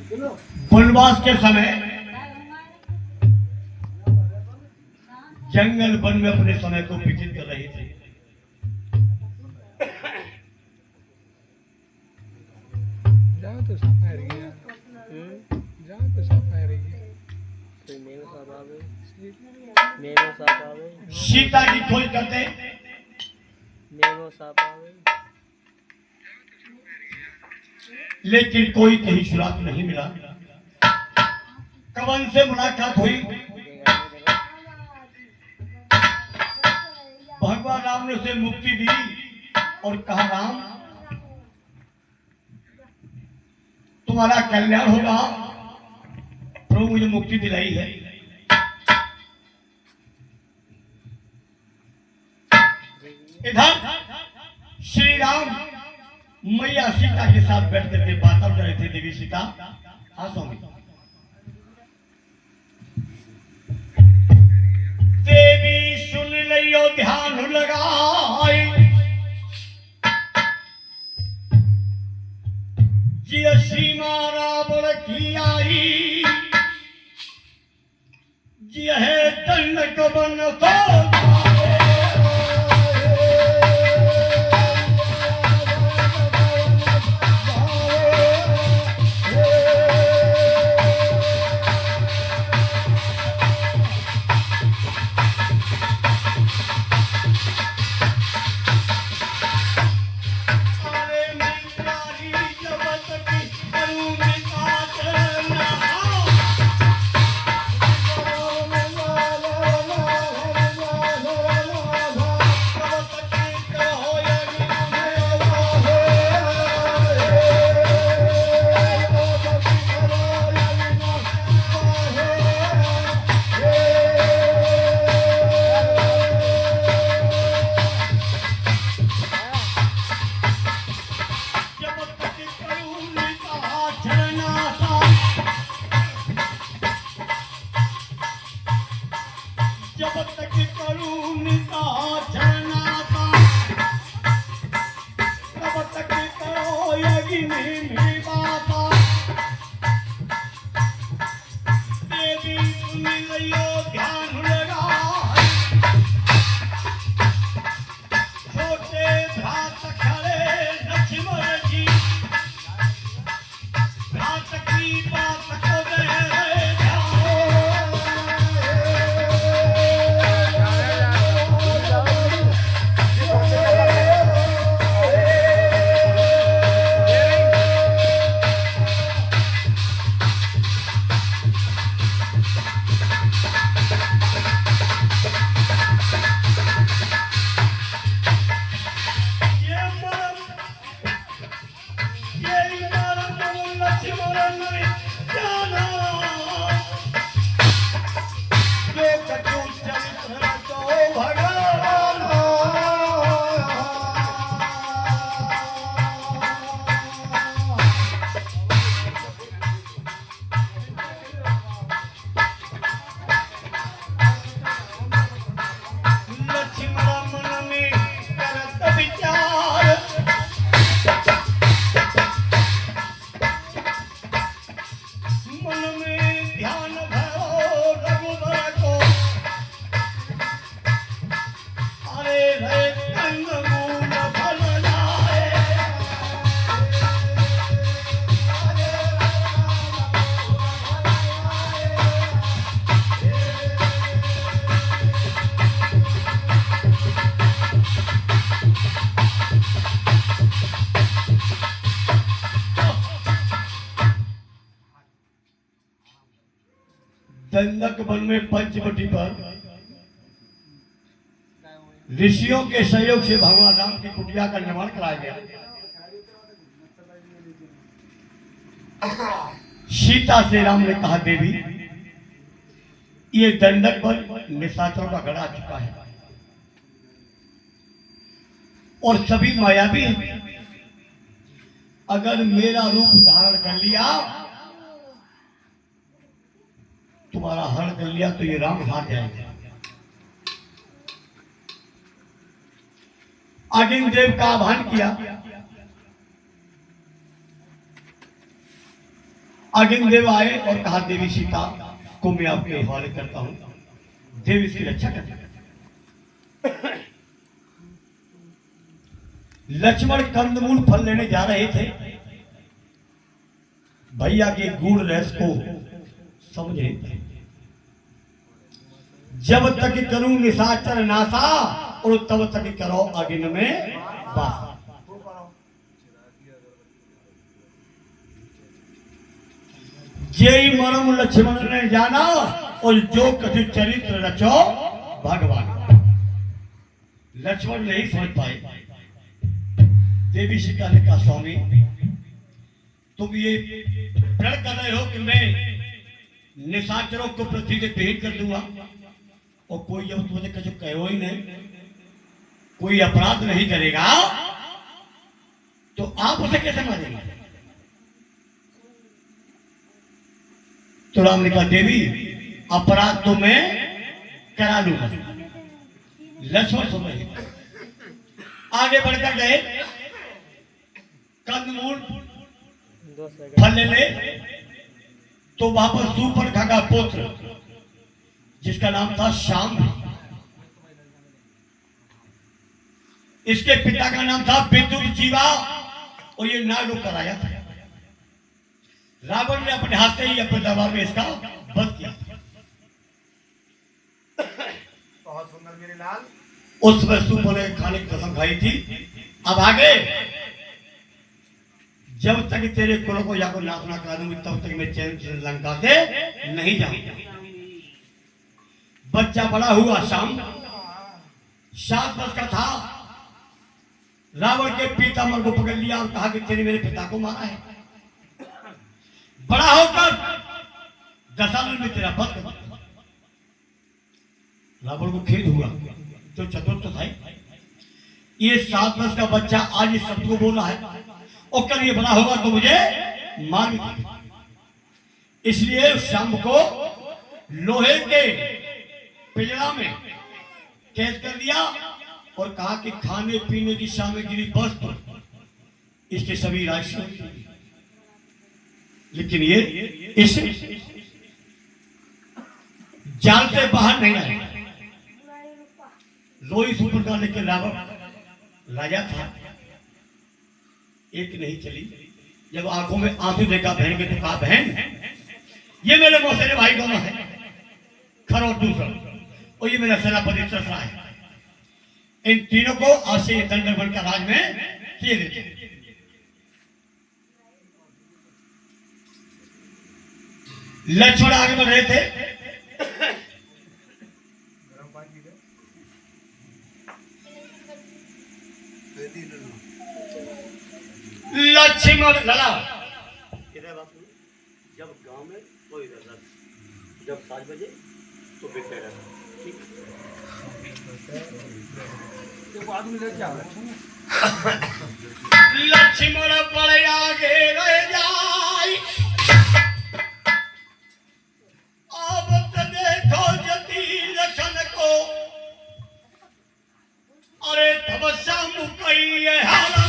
वनवास के समय जंगल वन में अपने समय को व्यतीत कर रहे थे। जाओ तो साफ रही है। जाओ तो साफ रही है। सीता की खोज करते लेकिन कोई कहीं सुराग नहीं मिला। कवन से मुलाकात हुई। भगवान राम ने उसे मुक्ति दी और कहा, राम तुम्हारा कल्याण होगा, प्रभु मुझे मुक्ति दिलाई है। इधर श्री राम मैया सीता के साथ बैठ करके बात कर रहे थे। देवी सीता, हाँ स्वामी। देवी सुन लियो ध्यान लगाई, जिय सीमा रावण की आई, जिय है दंडक बन तो दंडक वन में पंचवटी पर ऋषियों के सहयोग से भगवान राम की कुटिया का निर्माण कराया गया। सीता से राम ने कहा, देवी ये दंडक वन निशाचरों का गढ़ आ चुका है और सभी मायावी हैं। अगर मेरा रूप धारण कर लिया, तुम्हारा हरण कर लिया तो ये राम हार जाएंगे। अग्नि देव का आह्वान किया। अग्नि देव आए और कहा देवी सीता को मैं आपके हवाले करता हूं, देव इसकी रक्षा करना। लक्ष्मण कंदमूल फल लेने जा रहे थे, भैया के गूढ़ रहस्य को समझे। जब तक करूं निशाचर नासा और तब तक करो अग्नि में वास। जय मरम लक्ष्मण ने जाना और जो कछु चरित्र रचो भगवान। लक्ष्मण नहीं समझ पाए। देवी सीता ने कहा स्वामी तुम ये प्रण कर रहे हो कि मैं निशाचरों को पृथ्वी से भेंट कर दूंगा और कोई जब तुमने कुछ कहो ही नहीं, कोई अपराध नहीं करेगा तो आप उसे कैसे मारेंगे? तो राम ने कहा देवी अपराध तो मैं करा लूंगा। लक्ष्मण सुन रहे, आगे बढ़कर गए, कंदमूल फल ले तो वहां पर सूर्पणखा का पुत्र जिसका नाम था श्याम, इसके पिता का नाम था विदुर जीवा और ये नाग लोग कराया था। रावण ने अपने हाथ से ही अपने दरबार में इसका वध किया। बहुत सुंदर मेरे लाल। उस समय सूर्पणखा ने खाने की कसम खाई थी। अब आगे जब तक तेरे कुलों को या को नाश ना करा दूंगी तब तक मैं चैन से लंका से नहीं जाऊंगा। बच्चा बड़ा हुआ, शाम 7 वर्ष का था। रावण के पीताम्बर को पकड़ लिया और कहा कि तेरे मेरे पिता को मारा है। बड़ा होकर दशानन में तेरा वध कर। रावण को खेद हुआ, जो चतुर्थ था, ये 7 वर्ष का बच्चा आज इस शब्द को बोल रहा है और कल ये बड़ा होगा तो मुझे मार भी देगा। इसलिए शाम को लोहे के पिंजरा में कैद कर दिया और कहा कि खाने पीने की सामग्री वस्तु इसके सभी राशि, लेकिन ये इस जाल से बाहर नहीं आए। लोही सूर्पणखा लेके रावण राजा था, एक नहीं चली। जब आंखों में आंसू देखा बहन के तो कहा बहन ये मेरे मौसेरे भाई दोनों हैं, खर और दूसरा, और ये मेरा सेनापति चतरा है। इन तीनों को आज से दंड बनकर राज में किए देते। लक्ष्मण आगे बढ़ रहे थे। लक्ष्मण लला जब गांव में कोई रहता, जब 7 बजे तो बैठे रहता, ठीक लक्ष्मण बड़े आगे रह जाए। अब तो देखो जति लखन को, अरे तपस्या मुकई है हालत।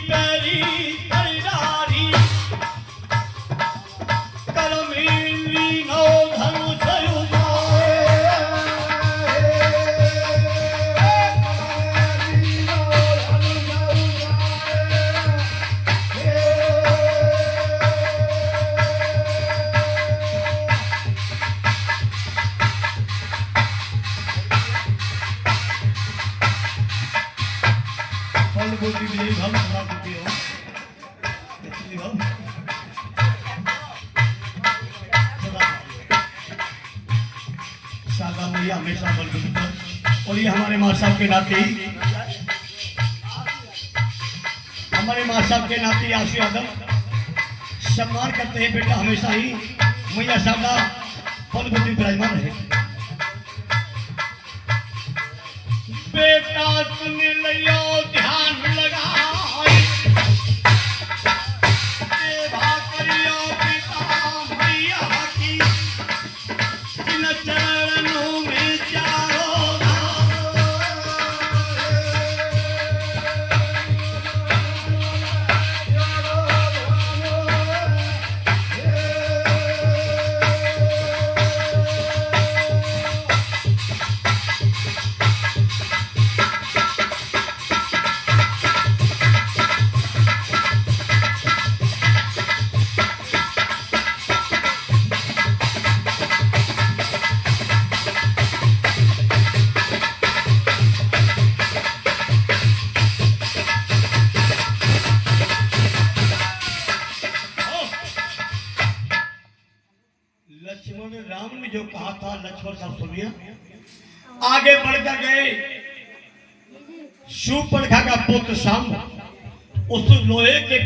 पैरी खरीदारी करमेली नो धनुष फल बोली मेरी हम खराब होती हो इसलिए हम सादा मैया हमेशा बल बुद्ध और ये हमारे माँ साहब के नाते हमारे माँ साहब के नाते आशु यादव सम्मान करते हैं बेटा हमेशा ही मैया सादा फल बुद्धि विराजमान रहे बेटा सुन लियो ध्यान लगाए सेवा करियो पिता मैया की जिन चरणों में चारों लक्ष्मण राम ने जो कहा था लक्ष्मण साहब सुनिए आगे बढ़कर गए शूर्पणखा का पुत्र शाम उस लोहे के